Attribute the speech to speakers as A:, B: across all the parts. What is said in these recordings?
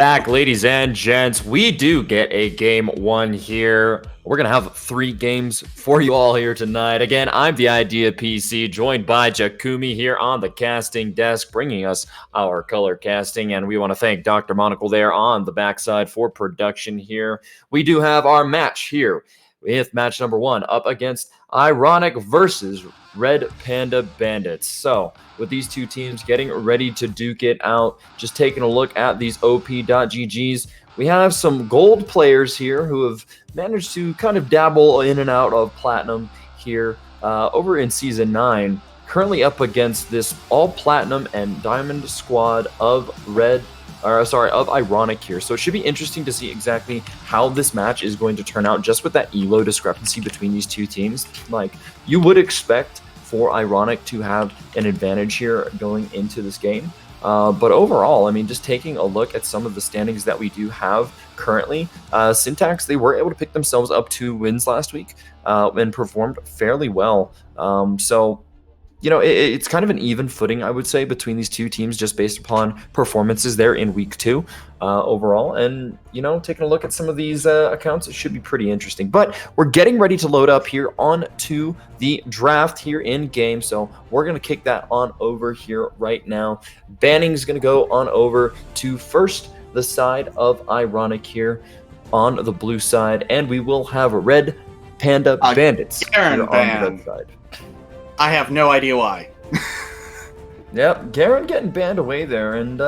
A: Back, ladies and gents. We do get a game one here. We're going to have 3 games for you all here tonight. Again, I'm the Idea PC, joined by Jakumi here on the casting desk, bringing us our color casting. And we want to thank Dr. Monocle there on the backside for production here. We do have our match here with match number 1 up against Ironic versus Red Panda Bandits. So, with these two teams getting ready to duke it out, just taking a look at these OP.GGs, we have some gold players here who have managed to kind of dabble in and out of platinum here over in Season 9, currently up against this all-platinum and diamond squad of Ironic here. So it should be interesting to see exactly how this match is going to turn out just with that elo discrepancy between these two teams. Like, you would expect for Ironic to have an advantage here going into this game. But overall, I mean, just taking a look at some of the standings that we do have currently, Syntax, they were able to pick themselves up 2 wins last week and performed fairly well. So, you know, it's kind of an even footing, I would say, between these two teams just based upon performances there in week 2 overall. And, you know, taking a look at some of these accounts, it should be pretty interesting. But we're getting ready to load up here onto the draft here in game. So we're going to kick that on over here right now. Banning is going to go on over to first the side of Ironic here on the blue side. And we will have Red Panda Bandits here on the red side.
B: I have no idea why.
A: Yep, Garen getting banned away there. And,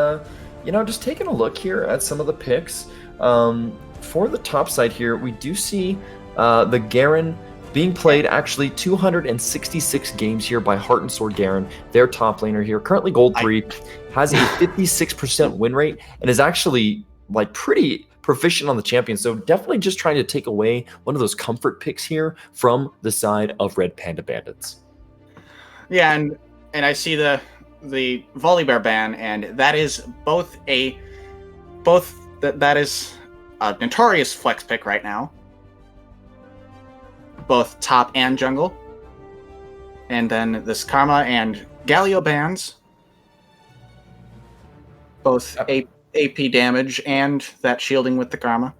A: you know, just taking a look here at some of the picks. For the top side here, we do see the Garen being played actually 266 games here by Heart and Sword Garen, their top laner here. Currently gold 3, has a 56% win rate, and is actually, like, pretty proficient on the champion. So definitely just trying to take away one of those comfort picks here from the side of Red Panda Bandits.
B: Yeah, and I see the Volibear ban, and that is that is a notorious flex pick right now, both top and jungle. And then this Karma and Galio bans, both AP damage and that shielding with the Karma.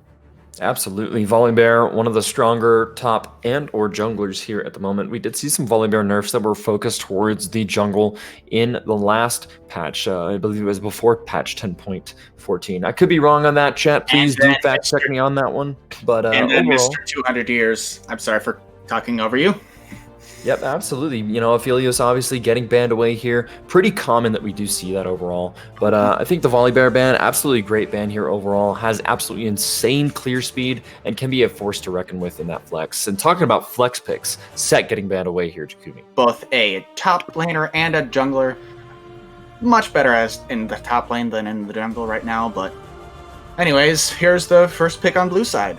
A: Absolutely. Volibear, one of the stronger top and or junglers here at the moment. We did see some Volibear nerfs that were focused towards the jungle in the last patch. I believe it was before patch 10.14. I could be wrong on that, chat. Please do fact check me on that one. But
B: and then
A: overall,
B: Mr. 200 Years, I'm sorry for talking over you.
A: Yep, absolutely. You know, Aphelios obviously getting banned away here. Pretty common that we do see that overall. But I think the Volibear ban, absolutely great ban here overall. Has absolutely insane clear speed and can be a force to reckon with in that flex. And talking about flex picks, Set getting banned away here, Jakumi.
B: Both a top laner and a jungler. Much better as in the top lane than in the jungle right now. But anyways, here's the first pick on blue side.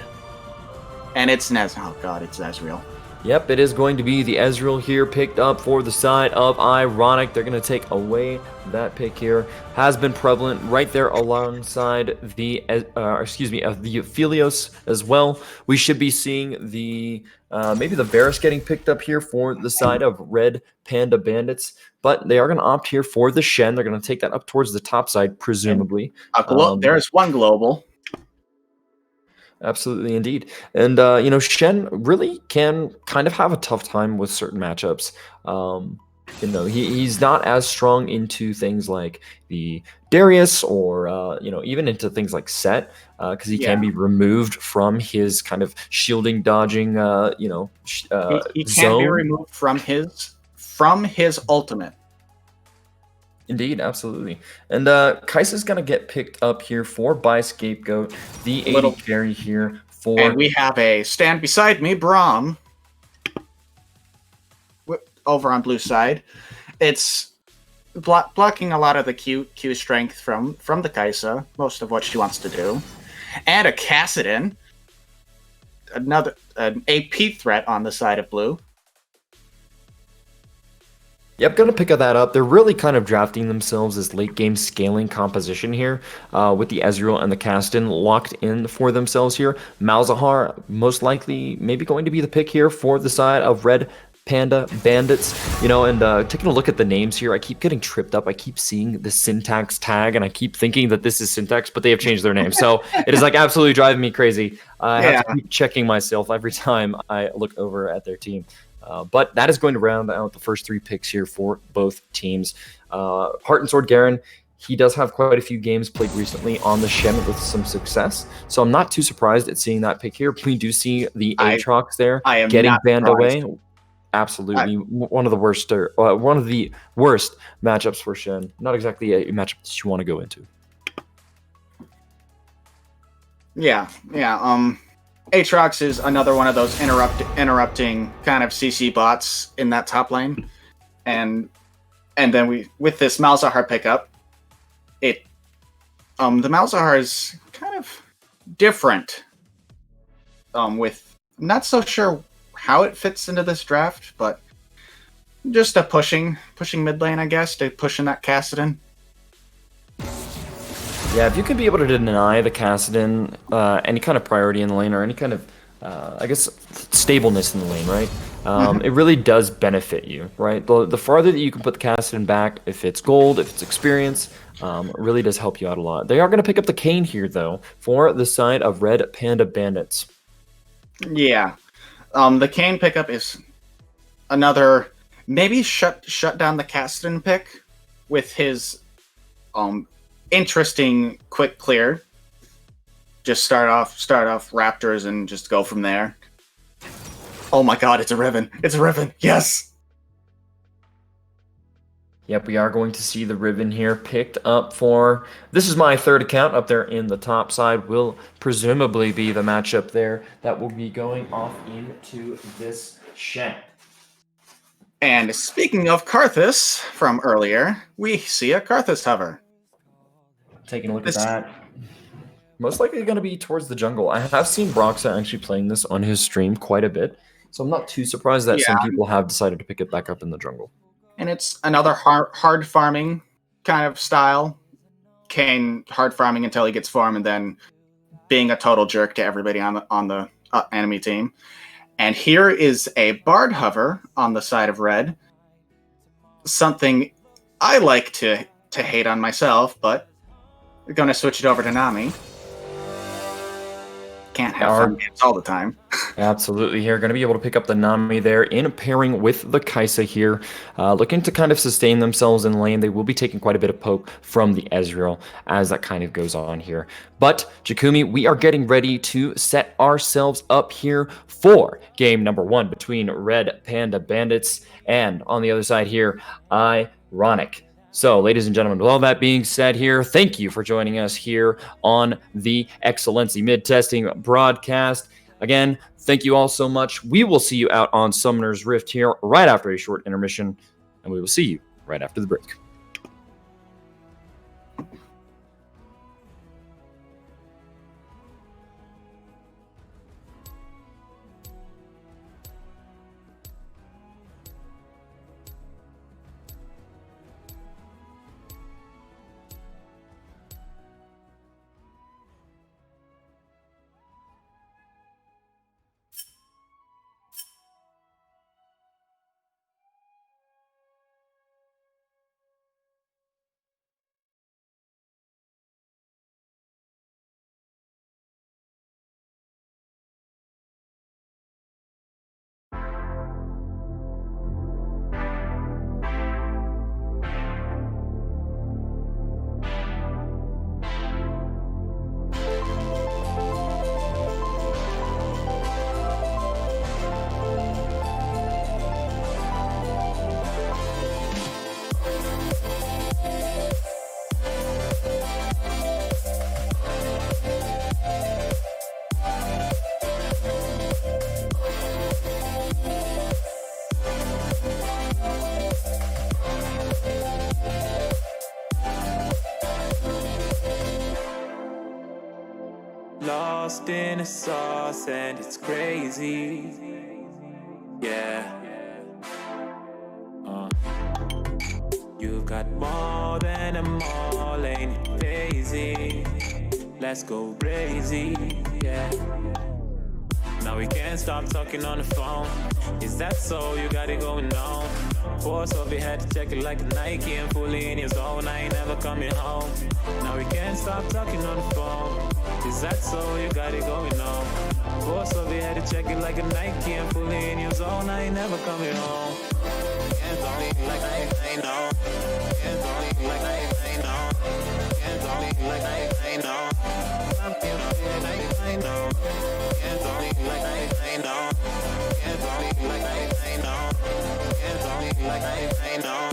B: And it's oh god, it's Ezreal.
A: Yep, it is going to be the Ezreal here picked up for the side of Ironic. They're going to take away that pick here. Has been prevalent right there alongside the, the Aphelios as well. We should be seeing the, maybe the Varus getting picked up here for the side of Red Panda Bandits. But they are going to opt here for the Shen. They're going to take that up towards the top side, presumably.
B: There's one global.
A: Absolutely, indeed. And, you know, Shen really can kind of have a tough time with certain matchups. You know, he's not as strong into things like the Darius or, you know, even into things like Set, because he can be removed from his kind of shielding, dodging, you know,
B: he can be removed from his ultimate.
A: Indeed, absolutely. And Kai'Sa's going to get picked up here by Scapegoat, the 80 carry here for...
B: And we have a stand beside me, Braum, over on blue side. It's blocking a lot of the Q strength from the Kai'Sa, most of what she wants to do. And a Kassadin, an AP threat on the side of blue.
A: Yep, going to pick that up. They're really kind of drafting themselves as late game scaling composition here with the Ezreal and the Kassadin locked in for themselves here. Malzahar most likely maybe going to be the pick here for the side of Red Panda Bandits, you know, and taking a look at the names here, I keep getting tripped up. I keep seeing the syntax tag, and I keep thinking that this is syntax, but they have changed their name. So it is like absolutely driving me crazy. I have to keep checking myself every time I look over at their team. But that is going to round out the first 3 picks here for both teams. Heart and Sword Garen, he does have quite a few games played recently on the Shen with some success. So I'm not too surprised at seeing that pick here. We do see the Aatrox there getting banned away. Absolutely, one of the worst matchups for Shen. Not exactly a matchup that you want to go into.
B: Yeah. Aatrox is another one of those interrupting kind of CC bots in that top lane, and then with this Malzahar pickup, the Malzahar is kind of different. With I'm not so sure how it fits into this draft, but just a pushing mid lane, I guess, to pushing that Kassadin.
A: Yeah, if you can be able to deny the Kassadin any kind of priority in the lane or any kind of, I guess, stableness in the lane, right? It really does benefit you, right? The farther that you can put the Kassadin back, if it's gold, if it's experience, it really does help you out a lot. They are going to pick up the Kayn here, though, for the side of Red Panda Bandits.
B: Yeah. The Kayn pickup is another maybe shut down the Kassadin pick with his interesting quick clear. Just start off Raptors and just go from there. Oh my god, it's a Riven. It's a Riven. Yes.
A: Yep, we are going to see the Riven here picked up for... This is my 3rd account up there in the top side. Will presumably be the matchup there that will be going off into this Shen.
B: And speaking of Karthus from earlier, we see a Karthus hover.
A: Taking a look at that. Most likely going to be towards the jungle. I have seen Broxa actually playing this on his stream quite a bit, so I'm not too surprised that some people have decided to pick it back up in the jungle. And
B: it's another hard farming kind of style. Kayn hard farming until he gets farm and then being a total jerk to everybody on the enemy team. And here is a Bard hover on the side of Red. Something I like to hate on myself, but we're going to switch it over to Nami. Can't have fun games all the time.
A: Absolutely. Here, going to be able to pick up the Nami there in pairing with the Kai'Sa here. Looking to kind of sustain themselves in lane. They will be taking quite a bit of poke from the Ezreal as that kind of goes on here. But, Jakumi, we are getting ready to set ourselves up here for game number 1 between Red Panda Bandits and, on the other side here, Ironic. So, ladies and gentlemen, with all that being said here, thank you for joining us here on the XLNC Mid-Testing broadcast. Again, thank you all so much. We will see you out on Summoner's Rift here right after a short intermission, and we will see you right after the break.
C: Lost in a sauce and it's crazy. Yeah. You've got more than a mall, ain't it crazy? Let's go crazy, yeah. Now we can't stop talking on the phone. Is that so? You got it going on. Force over your head to check it like a Nike and fully in your zone. I ain't never coming home. Now we can't stop talking on the phone. Is that so? You got it going on. Force over your head to check it like a Nike and fully in your zone. I ain't never coming home. Can't tell me like I ain't know. Can't tell me like I ain't know. Can't tell me like I ain't know. I'm feeling like I know. Can't tell me like I ain't know. Can't tell me like I ain't know. Can't tell me like I know.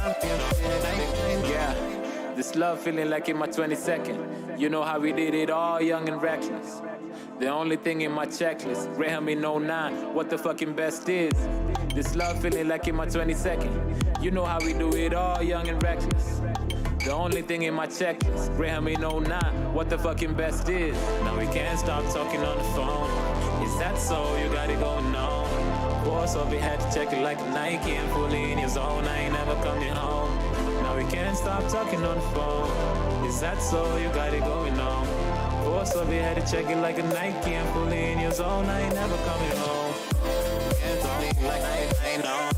C: I'm feeling like I know. Yeah, this love feeling like in my 22nd. You know how we did it all young and reckless. The only thing in my checklist, Graham in 09, what the fucking best is. This love feeling like in my 22nd. You know how we do it all young and reckless. The only thing in my checklist, Graham in 09, what the fucking best is. Now we can't stop talking on the phone. Is that so? You got it going on. Force over your head to check it like a Nike and fully in your zone. I ain't never coming home. Now we can't stop talking on the phone. Is that so? You got it going on. Force over your head to check it like a Nike and fully in your zone. I ain't never coming home. Can't tell me like I ain't know.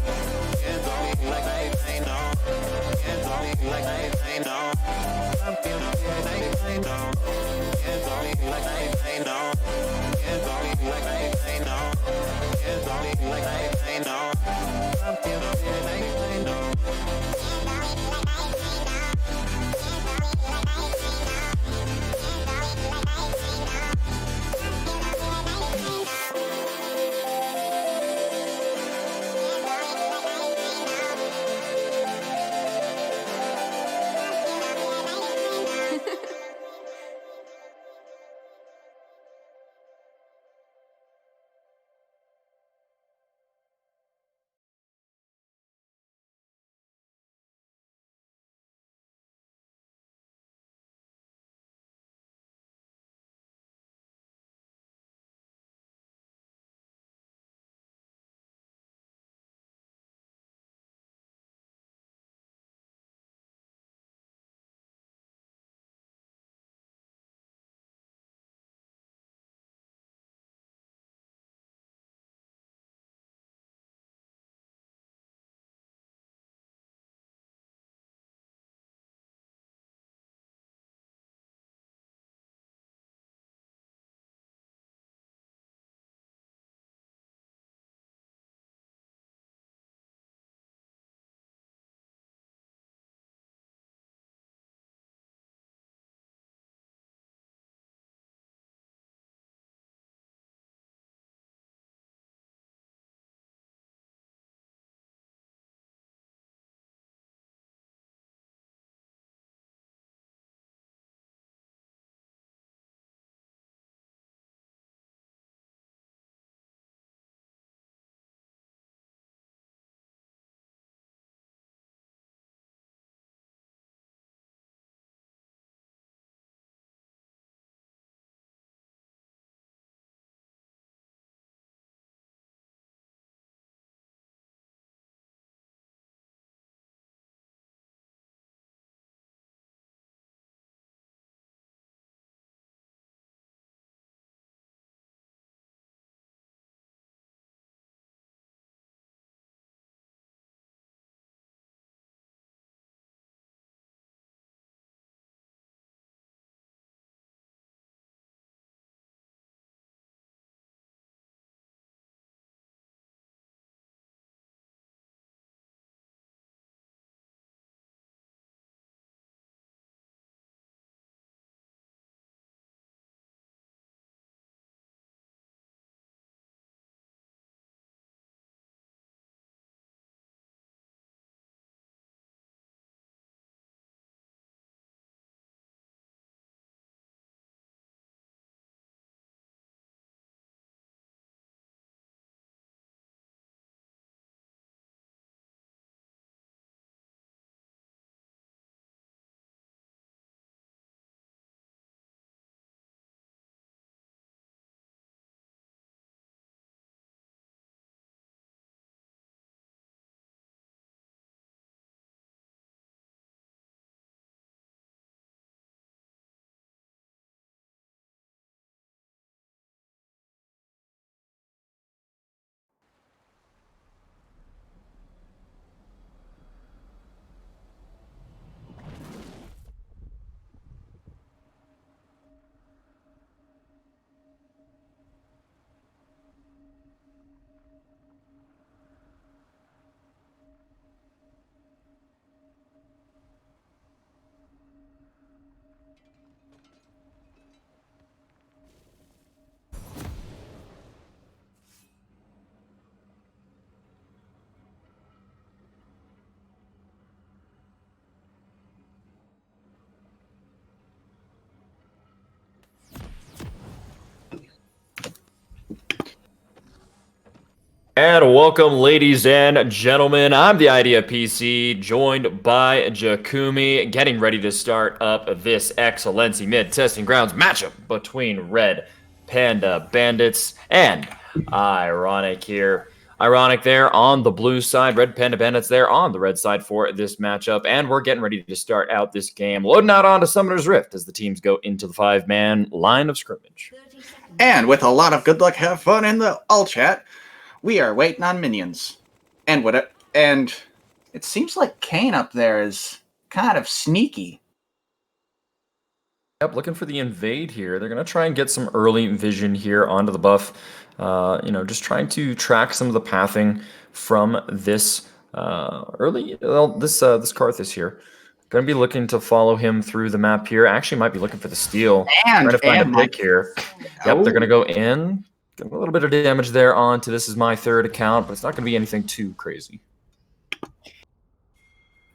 C: Can't tell me like I ain't know. Can't tell me like I ain't know. I'm feeling like I ain't know. Can't tell me like I ain't know. Can't tell me like I ain't know. Can't tell me like I ain't know. I'm feeling like I
A: And welcome, ladies and gentlemen. I'm the Idea PC, joined by Jakumi, getting ready to start up this XLNC mid-testing grounds matchup between Red Panda Bandits and Ironic here. Ironic there on the blue side, Red Panda Bandits there on the red side for this matchup, and we're getting ready to start out this game, loading out onto Summoner's Rift as the teams go into the 5-man line of scrimmage.
B: And with a lot of good luck, have fun in the all chat, we are waiting on minions. And it seems like Kane up there is kind of sneaky.
A: Yep, looking for the invade here. They're going to try and get some early vision here onto the buff. Just trying to track some of the pathing from this this Karthus here. Going to be looking to follow him through the map here. Actually, might be looking for the steal.
B: And
A: trying to find a pick here. Yep, they're going to go in. Get a little bit of damage there onto this is my third account, but it's not going to be anything too crazy.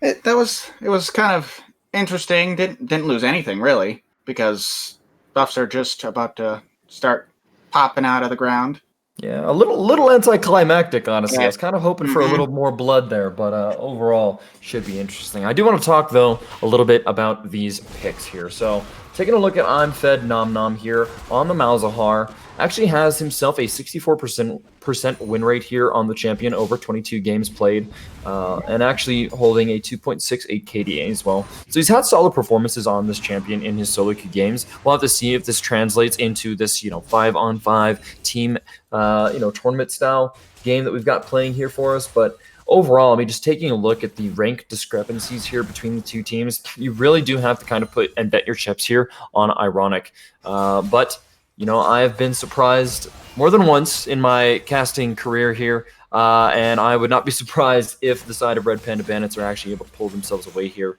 B: It was kind of interesting. Didn't lose anything really, because buffs are just about to start popping out of the ground.
A: Yeah, a little anticlimactic, honestly.
B: Yeah.
A: I was kind of hoping for a little more blood there, but overall should be interesting. I do want to talk, though, a little bit about these picks here. So, taking a look at I'm Fed Nom Nom here on the Malzahar. Actually has himself a 64% win rate here on the champion over 22 games played, and actually holding a 2.68 KDA as well. So he's had solid performances on this champion in his solo queue games. We'll have to see if this translates into this 5-on-5 team tournament style game that we've got playing here for us. But overall, I mean, just taking a look at the rank discrepancies here between the two teams, you really do have to kind of put and bet your chips here on Ironic. But I've been surprised more than once in my casting career here, and I would not be surprised if the side of Red Panda Bandits are actually able to pull themselves away here.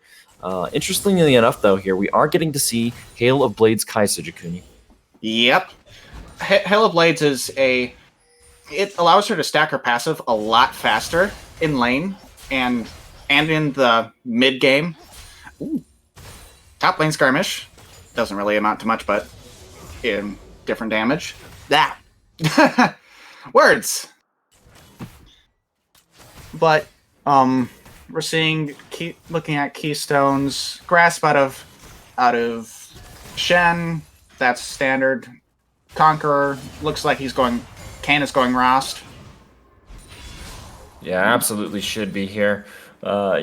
A: Interestingly enough, though, here we are getting to see Hail of Blades Kaisa Jakuni.
B: Yep. Hail of Blades it allows her to stack her passive a lot faster in lane and in the mid game. Ooh. Top lane skirmish doesn't really amount to much, but in different damage. That words. But we're seeing looking at keystones, grasp out of Shen. That's standard. Conqueror looks like Kane is going Rost.
A: Yeah, absolutely should be here. The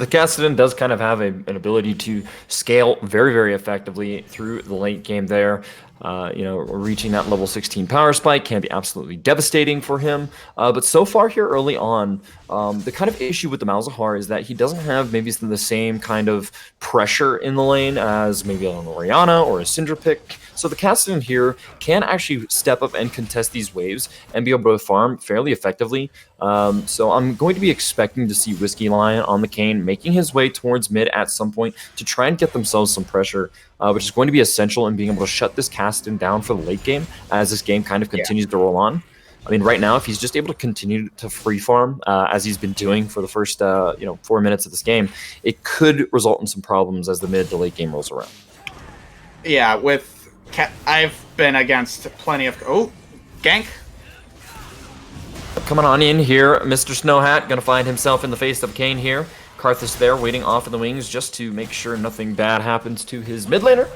A: Kassadin does kind of have an ability to scale very, very effectively through the late game there. Reaching that level 16 power spike can be absolutely devastating for him. But so far here early on, the kind of issue with the Malzahar is that he doesn't have maybe the same kind of pressure in the lane as maybe an Orianna or a Syndra pick. So the Kassadin here can actually step up and contest these waves and be able to farm fairly effectively. So I'm going to be expecting to see Whiskey Lion on the Kane making his way towards mid at some point to try and get themselves some pressure, which is going to be essential in being able to shut this Kassadin down for the late game as this game kind of continues to roll on. I mean, right now, if he's just able to continue to free farm as he's been doing for the first 4 minutes of this game, it could result in some problems as the mid to late game rolls around.
B: Yeah, I've been against plenty of gank.
A: Coming on in here, Mr. Snowhat going to find himself in the face of Kane here. Karthus there waiting off in the wings just to make sure nothing bad happens to his mid laner.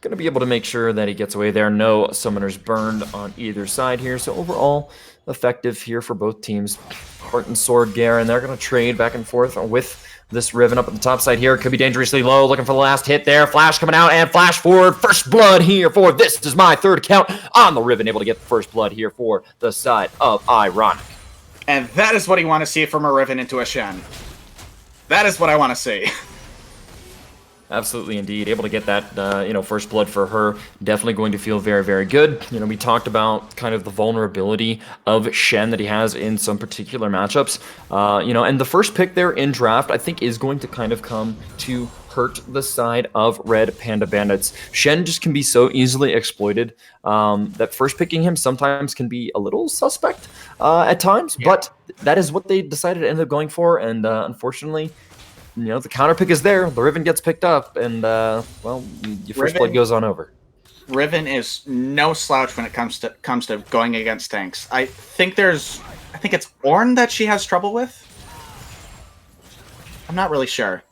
A: Going to be able to make sure that he gets away there. No summoners burned on either side here. So overall, effective here for both teams. Heart and Sword Garen, they're going to trade back and forth with this Riven up at the top side here. Could be dangerously low. Looking for the last hit there. Flash coming out and flash forward. First blood here for this is my third count on the Riven. Able to get the first blood here for the side of Ironic.
B: And that is what you want to see from a Riven into a Shen. That is what I want to see.
A: Absolutely, indeed. Able to get that, first blood for her. Definitely going to feel very, very good. We talked about kind of the vulnerability of Shen that he has in some particular matchups. And the first pick there in draft, I think, is going to kind of come to hurt the side of Red Panda Bandits. Shen just can be so easily exploited that first picking him sometimes can be a little suspect at times, but that is what they decided to end up going for, and unfortunately, the counter pick is there. The Riven gets picked up, and your first blood goes on over.
B: Riven is no slouch when it comes to going against tanks. I think it's Ornn that she has trouble with. I'm not really sure.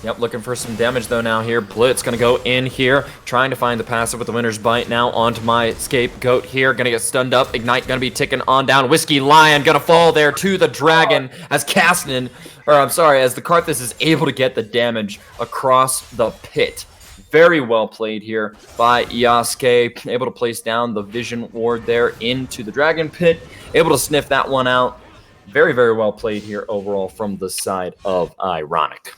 A: Yep, looking for some damage though now here. Blitz gonna go in here, trying to find the passive with the Winner's Bite now onto my scapegoat here. Gonna get stunned up. Ignite gonna be ticking on down. Whiskey Lion gonna fall there to the dragon as as the Karthus is able to get the damage across the pit. Very well played here by Yasuke. Able to place down the Vision Ward there into the Dragon Pit. Able to sniff that one out. Very, very well played here overall from the side of Ironic.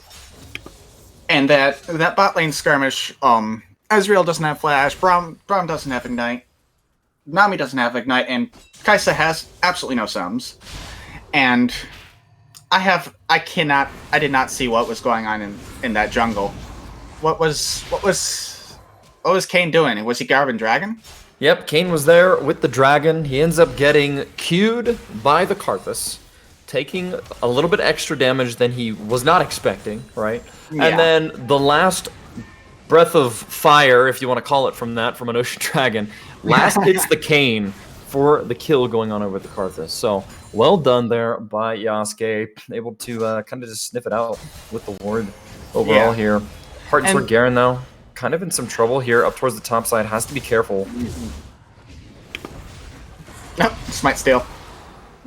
B: And that bot lane skirmish, Ezreal doesn't have Flash, Braum doesn't have Ignite, Nami doesn't have Ignite, and Kai'Sa has absolutely no sums. And I did not see what was going on in that jungle. What was Kayn doing? Was he Garvin Dragon?
A: Yep, Kayn was there with the dragon. He ends up getting queued by the Karthus, taking a little bit extra damage than he was not expecting, right?
B: Yeah.
A: And then the last breath of fire, if you want to call it from an Ocean Dragon, last hits the Kayn for the kill going on over the Karthus. So well done there by Yasuke, able to kind of just sniff it out with the ward overall here. Heart and Sword Garen though, kind of in some trouble here up towards the top side, has to be careful.
B: Oh, Smite Steal.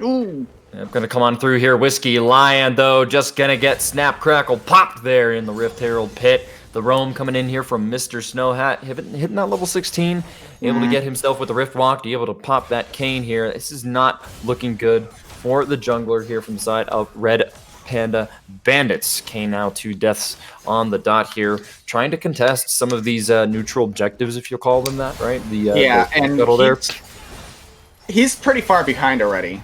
B: Ooh.
A: I'm gonna come on through here. Whiskey Lion, though, just gonna get Snap Crackle popped there in the Rift Herald pit. The roam coming in here from Mr. Snowhat, hitting that level 16. Able to get himself with the Rift Walk, to be able to pop that Kayn here. This is not looking good for the jungler here from the side of Red Panda Bandits. Kayn now 2 deaths on the dot here, trying to contest some of these neutral objectives, if you'll call them that, right?
B: He's pretty far behind already.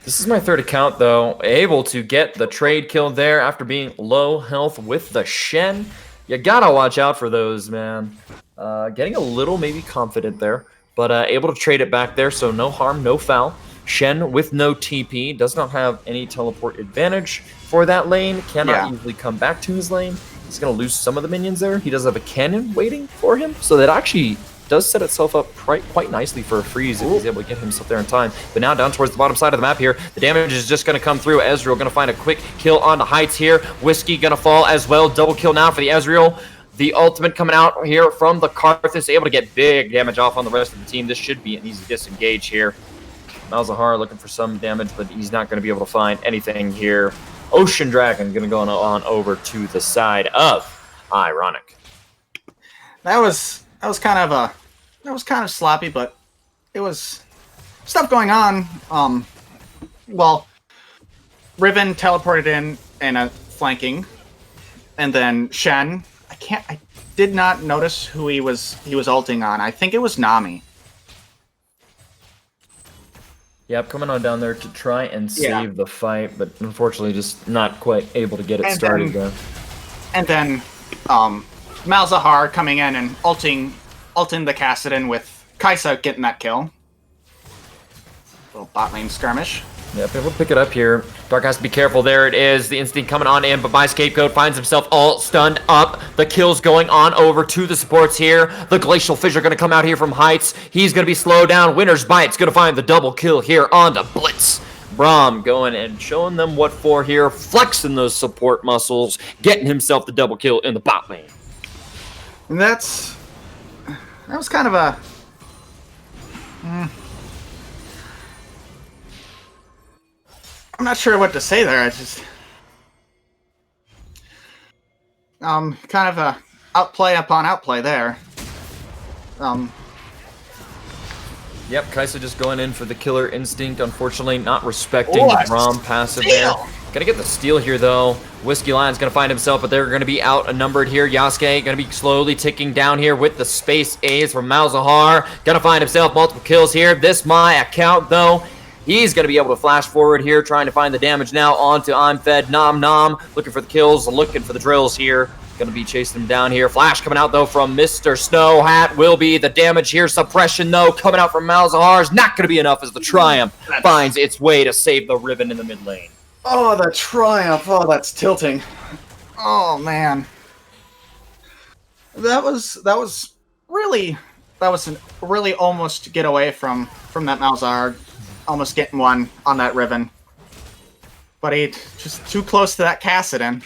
A: This is my 3rd account, though. Able to get the trade kill there after being low health with the Shen. You gotta watch out for those, man. Getting a little maybe confident there, but able to trade it back there, so no harm, no foul. Shen with no TP, does not have any teleport advantage for that lane. Cannot easily come back to his lane. He's gonna lose some of the minions there. He does have a cannon waiting for him, so that actually does set itself up quite nicely for a freeze if he's able to get himself there in time. But now down towards the bottom side of the map here, the damage is just going to come through. Ezreal going to find a quick kill on the heights here. Whiskey going to fall as well. Double kill now for the Ezreal. The ultimate coming out here from the Karthus, able to get big damage off on the rest of the team. This should be an easy disengage here. Malzahar looking for some damage, but he's not going to be able to find anything here. Ocean Dragon going to go on over to the side of Ironic.
B: That was kind of sloppy, but it was stuff going on. Well, Riven teleported in and flanking, and then Shen. I did not notice who he was ulting on. I think it was Nami.
A: Yep, coming on down there to try and save the fight, but unfortunately just not quite able to get it started there.
B: And then Malzahar coming in and ulting the Kassadin with Kai'Sa getting that kill. Little bot lane skirmish.
A: Yep, able to pick it up here. Dark has to be careful. There it is. The instinct coming on in, but my scapegoat finds himself all stunned up. The kills going on over to the supports here. The Glacial Fissure going to come out here from heights. He's going to be slowed down. Winner's Bite's going to find the double kill here on the Blitz. Braum going and showing them what for here. Flexing those support muscles. Getting himself the double kill in the bot lane.
B: And that was kind of a... I'm not sure what to say there. I just... kind of a outplay upon outplay there.
A: Yep, Kai'Sa just going in for the killer instinct. Unfortunately, not respecting the Braum passive there. Gonna get the steal here, though. Whiskey Lion's gonna find himself, but they're gonna be outnumbered here. Yasuke gonna be slowly ticking down here with the space A's from Malzahar. Gonna find himself multiple kills here. This my account, though. He's going to be able to flash forward here, trying to find the damage now onto I'm Fed Nom Nom. Looking for the kills, looking for the drills here. Going to be chasing him down here. Flash coming out, though, from Mr. Snow Hat. Will be the damage here. Suppression, though, coming out from Malzahar is not going to be enough as the Triumph finds its way to save the Riven in the mid lane.
B: Oh, the Triumph. Oh, that's tilting. Oh, man. That was a really almost get away from that Malzahar, almost getting one on that Riven, but he just too close to that Kassadin.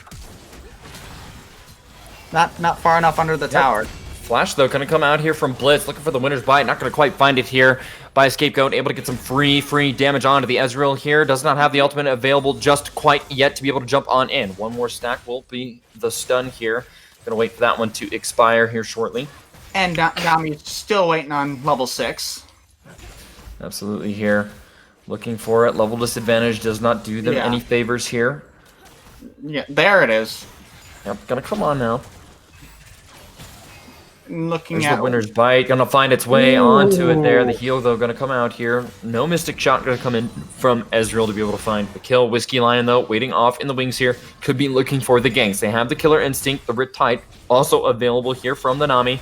B: Not far enough under the tower.
A: Flash, though, going to come out here from Blitz, looking for the winner's bite. Not going to quite find it here by Scapegoat. Able to get some free damage onto the Ezreal here. Does not have the ultimate available just quite yet to be able to jump on in. One more stack will be the stun here. Going to wait for that one to expire here shortly.
B: And Nami's still waiting on level 6.
A: Absolutely here. Looking for it. Level disadvantage does not do them any favors here.
B: Yeah, there it is.
A: Yep, going to come on now.
B: Looking
A: There's
B: at
A: the winner's bite, gonna find its way onto it there. The heal, though, gonna come out here. No Mystic Shot gonna come in from Ezreal to be able to find the kill. Whiskey Lion, though, waiting off in the wings here. Could be looking for the ganks. They have the Killer Instinct, the Riptide, also available here from the Nami.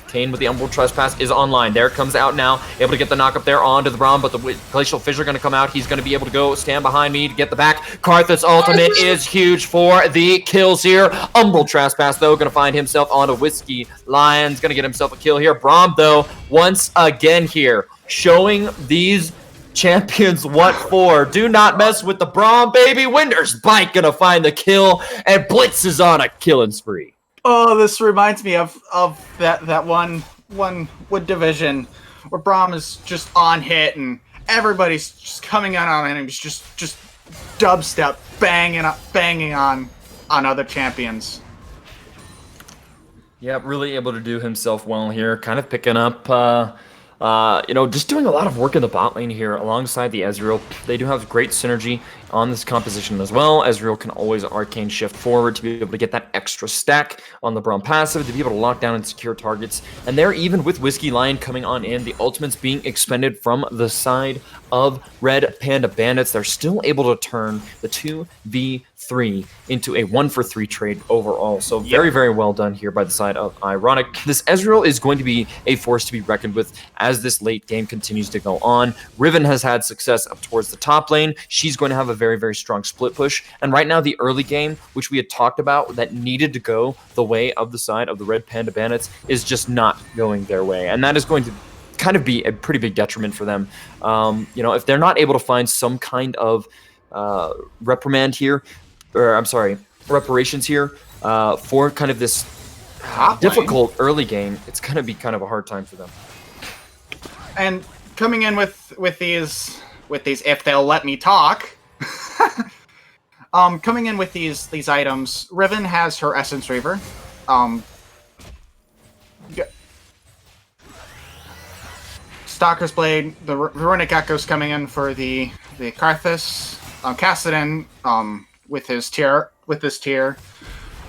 A: Kane with the Umbral Trespass is online. There it comes out now. Able to get the knock up there onto the Braum, but the Glacial Fissure going to come out. He's going to be able to go stand behind me to get the back. Karthus ultimate is huge for the kills here. Umbral Trespass, though, going to find himself onto Whiskey Lion's going to get himself a kill here. Braum, though, once again here, showing these champions what for. Do not mess with the Braum, baby. Winner's Bite going to find the kill, and Blitz is on a killing spree.
B: Oh, this reminds me of that one Wood Division where Braum is just on hit and everybody's just coming out on him. He's just dubstep banging on other champions.
A: Yeah, really able to do himself well here. Kind of picking up, just doing a lot of work in the bot lane here alongside the Ezreal. They do have great synergy on this composition as well. Ezreal can always arcane shift forward to be able to get that extra stack on the Braum passive to be able to lock down and secure targets. And there, even with Whiskey Lion coming on in, the ultimates being expended from the side of Red Panda Bandits, they're still able to turn the 2v3 into a 1-for-3 trade overall. So very, very well done here by the side of Ironic. This Ezreal is going to be a force to be reckoned with as this late game continues to go on. Riven has had success up towards the top lane. She's going to have a very, very strong split push. And right now, the early game, which we had talked about, that needed to go the way of the side of the Red Panda Bandits, is just not going their way. And that is going to kind of be a pretty big detriment for them. If they're not able to find some kind of reprimand here, or I'm sorry, reparations here for kind of this difficult early game, it's going to be kind of a hard time for them.
B: And coming in with these, if they'll let me talk, coming in with these items, Riven has her Essence Reaver. Stalker's Blade, the Runic Echo's coming in for the Karthus, Kassadin with his tier,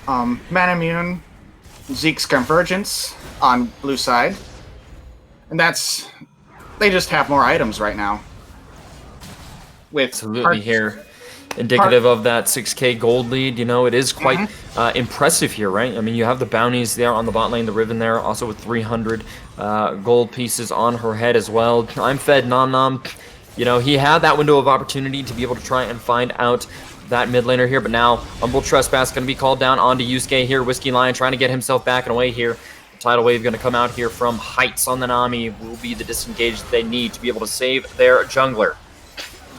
B: Manamune, Zeke's Convergence on blue side, and they just have more items right now. With
A: absolutely here, indicative of that 6k gold lead. It is quite impressive here, right? I mean, you have the bounties there on the bot lane, the Riven there, also with 300 gold pieces on her head as well. I'm fed Nom Nom. He had that window of opportunity to be able to try and find out that mid laner here, but now Umbral Trespass going to be called down onto Yusuke here. Whiskey Lion trying to get himself back and away here. The tidal wave going to come out here from Heights on the Nami. Will be the disengage that they need to be able to save their jungler.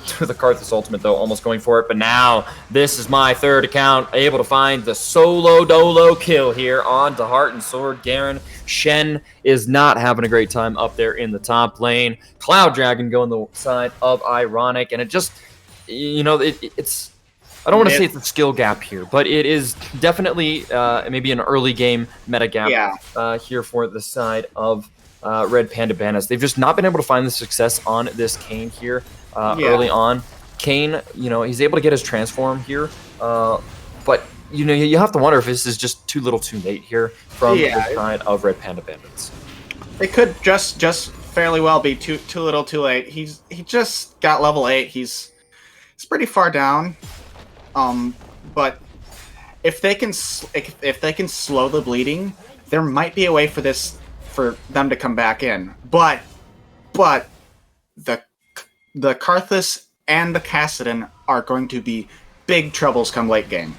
A: To the Karthus ultimate, though, almost going for it. But now, this is my third account, able to find the solo dolo kill here on the Heart and Sword Garen. Shen is not having a great time up there in the top lane. Cloud Dragon going the side of Ironic, and it just, it's, I don't want to say it's a skill gap here, but it is definitely maybe an early game meta gap here for the side of Red Panda Bandits. They've just not been able to find the success on this Kayn here. Early on, Kayn, he's able to get his transform here, but you have to wonder if this is just too little, too late here from the side of Red Panda Bandits.
B: It could just fairly well be too little, too late. He just got level 8. He's pretty far down, but if they can slow the bleeding, there might be a way for them to come back in. But the Karthus and the Kassadin are going to be big troubles come late game.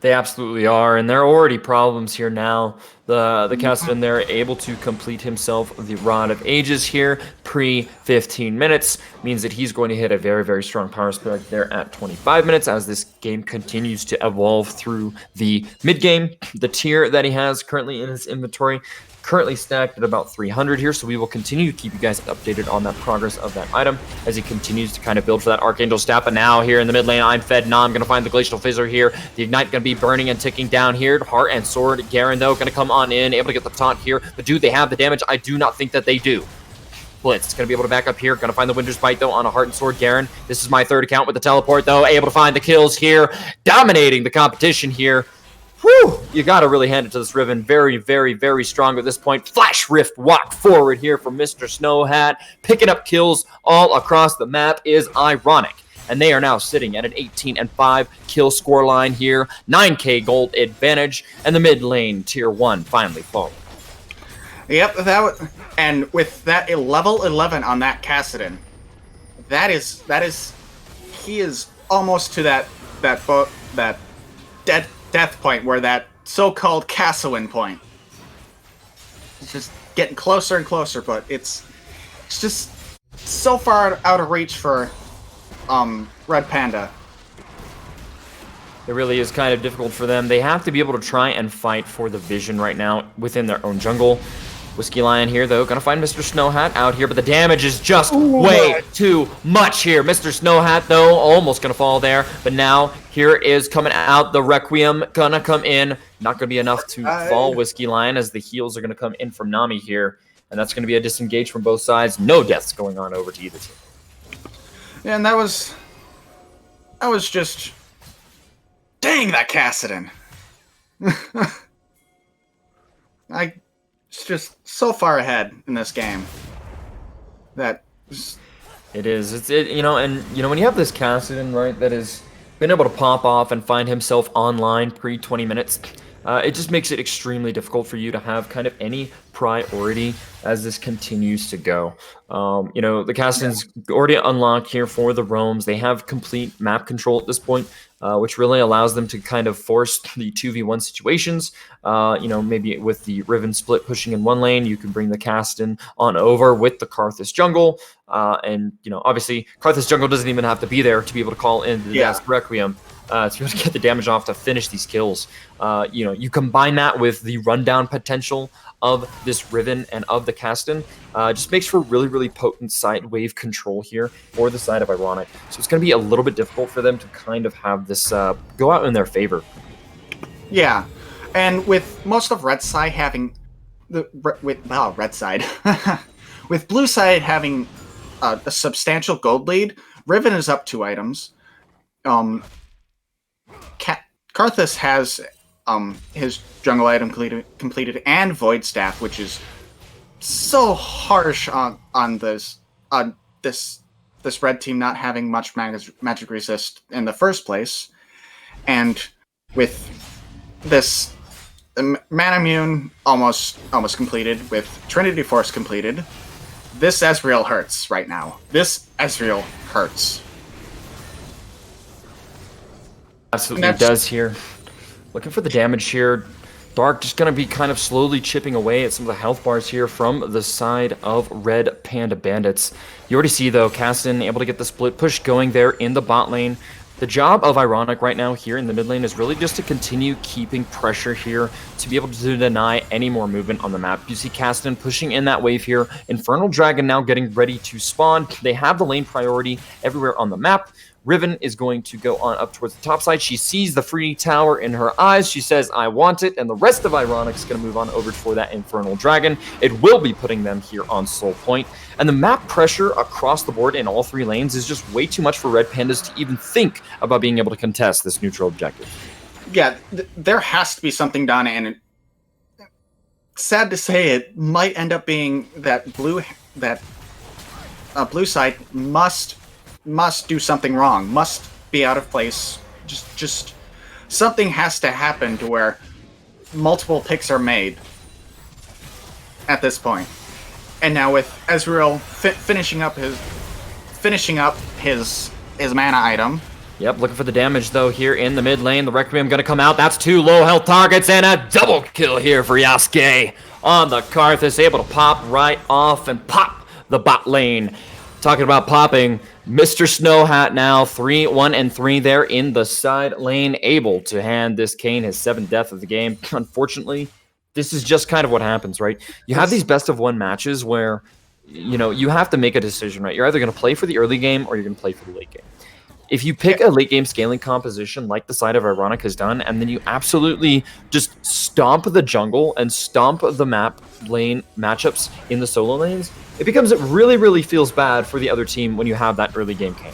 A: They absolutely are, and there are already problems here now. The Castellan there able to complete himself the Rod of Ages here pre-15 minutes means that he's going to hit a very, very strong power spike there at 25 minutes as this game continues to evolve through the mid-game. The tier that he has currently in his inventory currently stacked at about 300 here, so we will continue to keep you guys updated on that progress of that item as he continues to kind of build for that Archangel Staff. But now here in the mid lane, I'm fed. Nah, I'm going to find the Glacial Fissure here. The Ignite going to be burning and ticking down here. Heart and Sword. Garen, though, going to come on in, able to get the taunt here. But do they have the damage? I do not think that they do. Blitz going to be able to back up here. Going to find the Winter's Bite, though, on a Heart and Sword Garen. This is my third account with the teleport, though. Able to find the kills here. Dominating the competition here. Whew! You got to really hand it to this Riven. Very, very, very strong at this point. Flash Rift walk forward here from Mr. Snow Hat. Picking up kills all across the map is ironic. And they are now sitting at an 18-5 kill score line here. 9k gold advantage. And the mid lane, tier 1, finally falling.
B: Yep, and with that level 11 on that Kassadin, he is almost to that death point where that so-called Kassadin point. It's just getting closer and closer, but it's just so far out of reach for Red Panda.
A: It really is kind of difficult for them. They have to be able to try and fight for the vision right now within their own jungle. Whiskey Lion here, though, gonna find Mr. Snow Hat out here, but the damage is just way too much here. Mr. Snow Hat, though, almost gonna fall there, but now here is coming out the Requiem, gonna come in. Not gonna be enough to fall Whiskey Lion as the heals are gonna come in from Nami here, and that's gonna be a disengage from both sides. No deaths going on over to either team.
B: Yeah, and that was just, dang, that Kassadin. It's just so far ahead in this game that
A: it is. And when you have this Kassadin, right, that has been able to pop off and find himself online pre 20 minutes, it just makes it extremely difficult for you to have kind of any priority as this continues to go. The Kassadin's already unlocked here for the roams. They have complete map control at this point, which really allows them to kind of force the 2v1 situations. Maybe with the Riven split pushing in one lane, you can bring the Kassadin on over with the Karthus jungle. Obviously, Karthus jungle doesn't even have to be there to be able to call in the Death Requiem. To be able to get the damage off to finish these kills. You combine that with the rundown potential of this Riven and of the Kassadin, just makes for really, really potent side wave control here for the side of Ironic. So it's going to be a little bit difficult for them to kind of have this go out in their favor. Yeah,
B: and with most of Red side having Red side, with Blue side having a substantial gold lead, Riven is up 2 items. Karthus has his jungle item completed and Void Staff, which is so harsh on this red team not having much magic resist in the first place, and with this Manamune almost completed, with Trinity Force completed, this Ezreal hurts right now. This Ezreal hurts.
A: Absolutely does here. Looking for the damage here. Dark just going to be kind of slowly chipping away at some of the health bars here from the side of Red Panda Bandits. You already see, though, Kassadin able to get the split push going there in the bot lane. The job of Ironic right now here in the mid lane is really just to continue keeping pressure here to be able to deny any more movement on the map. You see Kassadin pushing in that wave here. Infernal Dragon now getting ready to spawn. They have the lane priority everywhere on the map. Riven is going to go on up towards the top side. She sees the free tower in her eyes. She says, I want it. And the rest of Ironic is going to move on over for that Infernal Dragon. It will be putting them here on Soul Point. And the map pressure across the board in all 3 lanes is just way too much for Red Pandas to even think about being able to contest this neutral objective. Yeah,
B: there has to be something done. And sad to say, it might end up being that blue side must do something wrong, must be out of place. Just something has to happen to where multiple picks are made at this point. And now with Ezreal finishing up his mana item,
A: Yep, looking for the damage, though, here in the mid lane. The Requiem going to come out. That's 2 low health targets and a double kill here for Yasuke on the Karthus. Able to pop right off and pop the bot lane. Talking about popping, Mr. Snow Hat now 3-1-3 there in the side lane. Able to hand this Kayn his 7th death of the game. Unfortunately, this is just kind of what happens, right? You have these best of 1 matches where, you know, you have to make a decision, right? You're either going to play for the early game or you're going to play for the late game. If you pick a late game scaling composition like the side of Ironic has done, and then you absolutely just stomp the jungle and stomp the map lane matchups in the solo lanes, it really, really feels bad for the other team when you have that early game Kayn.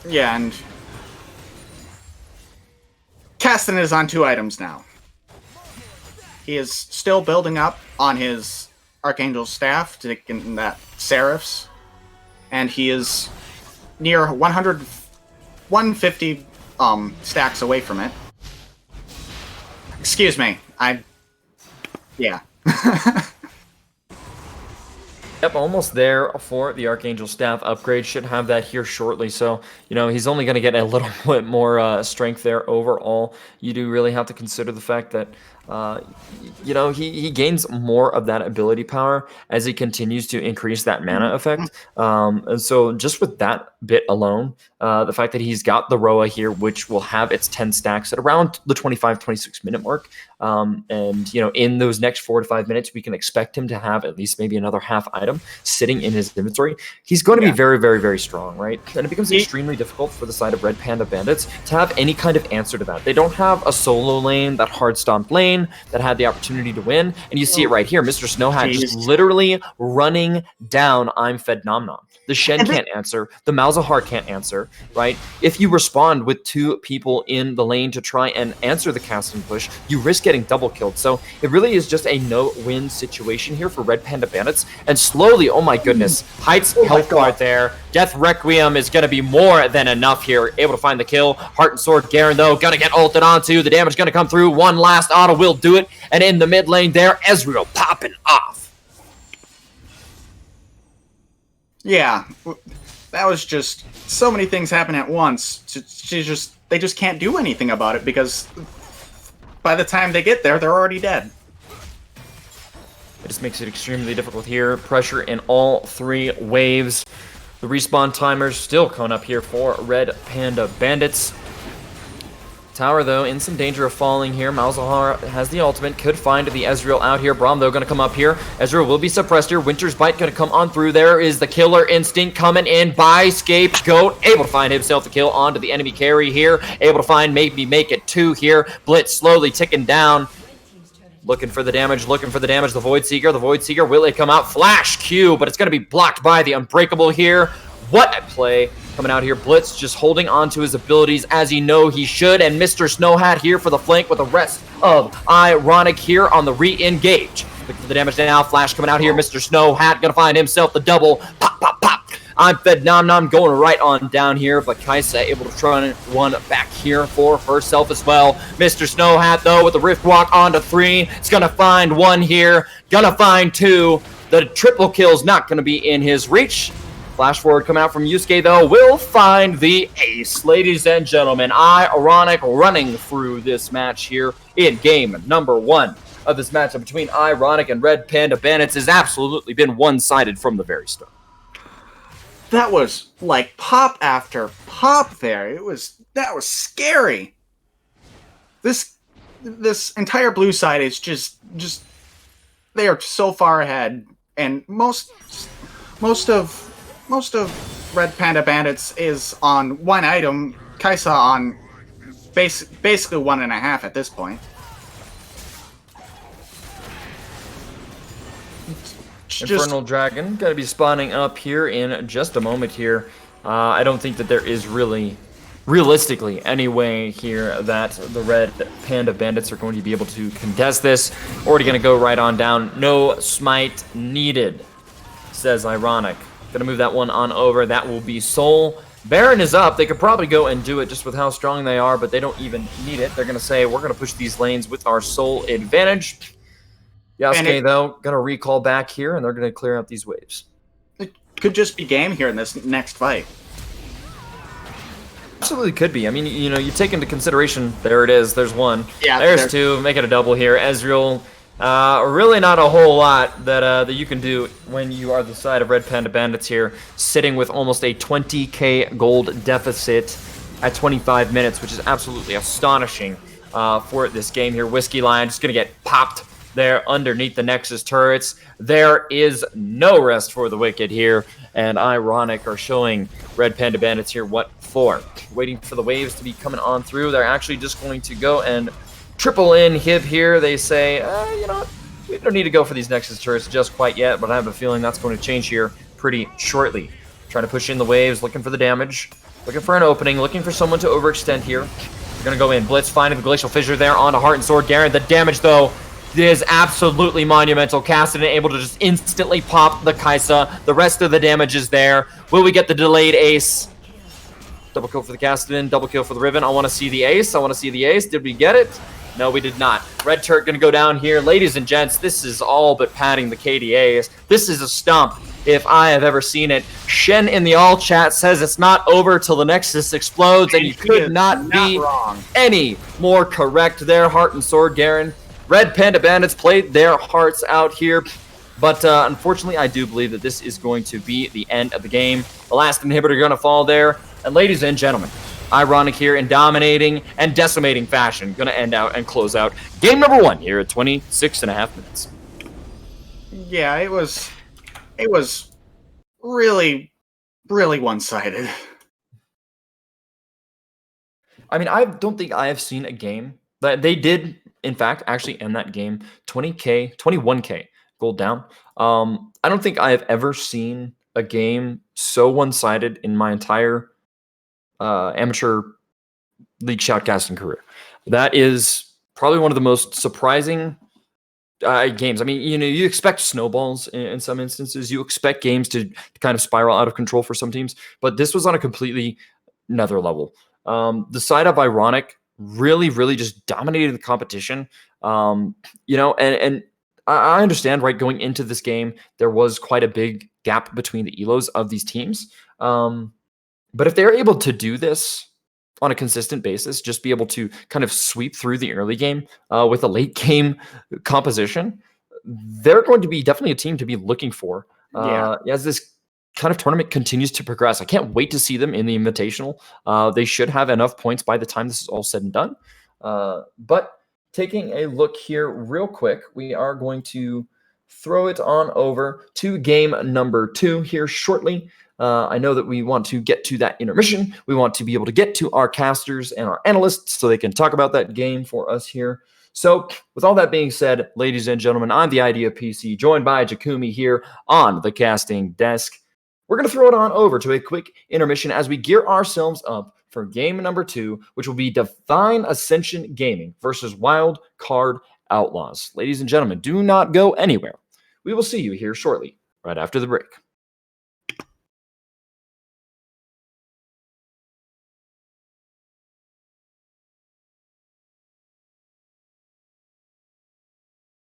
B: Yeah, and Kasten is on 2 items now. He is still building up on his Archangel's Staff to get that Seraphs. And he is near 150 stacks away from it. Excuse me. Yeah.
A: Yep, almost there for the Archangel Staff upgrade. Should have that here shortly. So, you know, he's only going to get a little bit more strength there overall. You do really have to consider the fact that, you know, he gains more of that ability power as he continues to increase that mana effect. And so just with that bit alone, the fact that he's got the Roa here, which will have its 10 stacks at around the 25-26 minute mark. And, you know, in those next 4 to 5 minutes, we can expect him to have at least maybe another half item sitting in his inventory. He's going to be very, very, very strong, right? And it becomes extremely difficult for the side of Red Panda Bandits to have any kind of answer to that. They don't have a solo lane, that hard stomped lane that had the opportunity to win. And you see it right here. Mr. Snowhat just literally running down I'm Fed Nom Nom. The Shen can't answer. The Malzahar can't answer, right? If you respond with 2 people in the lane to try and answer the casting push, you risk getting double killed. So it really is just a no-win situation here for Red Panda Bandits. And slowly, oh my goodness, Heights health bar there. Death Requiem is going to be more than enough here. Able to find the kill. Heart and Sword Garen, though, going to get ulted onto. The damage going to come through. One last auto will do it. And in the mid lane there, Ezreal popping off.
B: Yeah, that was just so many things happen at once. They just can't do anything about it because by the time they get there, they're already dead.
A: It just makes it extremely difficult here. Pressure in all 3 waves. The respawn timer's still coming up here for Red Panda Bandits. Tower, though, in some danger of falling here. Malzahar has the ultimate, could find the Ezreal out here. Braum, though, going to come up here. Ezreal will be suppressed here. Winter's Bite going to come on through. There is the Killer Instinct coming in by Scapegoat. Able to find himself the kill onto the enemy carry here. Able to find, maybe make it 2 here. Blitz slowly ticking down. Looking for the damage, looking for the damage. The Void Seeker, will it come out? Flash Q, but it's going to be blocked by the Unbreakable here. What a play. Coming out here, Blitz just holding on to his abilities as he he should. And Mr. Snowhat here for the flank with the rest of Ironic here on the re-engage. Looking for the damage now. Flash coming out here. Mr. Snowhat gonna find himself the double. Pop, pop, pop. I'm Fed Nom Nom going right on down here. But Kaisa able to try one back here for herself as well. Mr. Snowhat, though, with the Rift Walk onto 3. It's gonna find 1 here. Gonna find 2. The triple kill's not gonna be in his reach. Flash forward coming out from Yusuke, though, will find the ace. Ladies and gentlemen, Ironic running through this match here in game number 1 of this matchup between Ironic and Red Panda Bandits has absolutely been one-sided from the very start.
B: That was like pop after pop there. That was scary. This entire blue side is just they are so far ahead, and most of Red Panda Bandits is on 1 item. Kaisa on basically 1.5 at this point.
A: Infernal Dragon going to be spawning up here in just a moment here. I don't think that there is realistically any way here that the Red Panda Bandits are going to be able to contest this. Already going to go right on down. No smite needed, says Ironic. Gonna move that one on over. That will be Soul. Baron is up. They could probably go and do it just with how strong they are, but they don't even need it. They're gonna say, we're gonna push these lanes with our Soul advantage. Yasuke, though, gonna recall back here, and they're gonna clear out these waves.
B: It could just be game here in this next fight.
A: absolutely could be. I mean, you take into consideration, there it is, there's one.
B: Yeah,
A: there's two, make it a double here. Ezreal, really not a whole lot that you can do when you are the side of Red Panda Bandits here, sitting with almost a 20k gold deficit at 25 minutes, which is absolutely astonishing for this game here. Whiskey Lion just going to get popped there underneath the Nexus turrets. There is no rest for the wicked here, and Ironic are showing Red Panda Bandits here what for. Waiting for the waves to be coming on through. They're actually just going to go and triple in Hib here. They say, you know what? We don't need to go for these Nexus turrets just quite yet, but I have a feeling that's going to change here pretty shortly. Trying to push in the waves, looking for the damage, looking for an opening, looking for someone to overextend here. They're going to go in. Blitz finding the Glacial Fissure there onto Heart and Sword Garen. The damage, though, is absolutely monumental. Cassidy able to just instantly pop the Kaisa. The rest of the damage is there. Will we get the delayed ace? Double kill for the Cassidy, double kill for the Riven. I want to see the ace. I want to see the ace. Did we get it? No, we did not. Red Turret going to go down here. Ladies and gents, this is all but padding the KDAs. This is a stomp if I have ever seen it. Shen in the all chat says it's not over till the Nexus explodes, and you could not be
B: wrong.
A: any more correct there. Heart and Sword Garen. Red Panda Bandits played their hearts out here, but unfortunately, I do believe that this is going to be the end of the game. The last inhibitor going to fall there, and ladies and gentlemen, Ironic here in dominating and decimating fashion, going to end out and close out game number 1 here at 26.5 minutes.
B: Yeah, it was really, really one-sided. I
A: mean, I don't think I have seen a game that they did, in fact, actually end that game 21k gold down. I don't think I have ever seen a game so one-sided in my entire amateur league shoutcasting career. That is probably one of the most surprising games. I mean, you expect snowballs in some instances. You expect games to kind of spiral out of control for some teams, but this was on a completely another level. The side of Ironic really just dominated the competition. And I understand, right, going into this game, there was quite a big gap between the elos of these teams. But if they're able to do this on a consistent basis, just be able to kind of sweep through the early game with a late game composition, they're going to be definitely a team to be looking for as this kind of tournament continues to progress. I can't wait to see them in the Invitational. They should have enough points by the time this is all said and done. But taking a look here real quick, we are going to throw it on over to game number 2 here shortly. I know that we want to get to that intermission. We want to be able to get to our casters and our analysts so they can talk about that game for us here. So with all that being said, ladies and gentlemen, I'm the Idea PC, joined by Jakumi here on the casting desk. We're going to throw it on over to a quick intermission as we gear ourselves up for game number 2, which will be Divine Ascension Gaming versus Wild Card Outlaws. Ladies and gentlemen, do not go anywhere. We will see you here shortly, right after the break.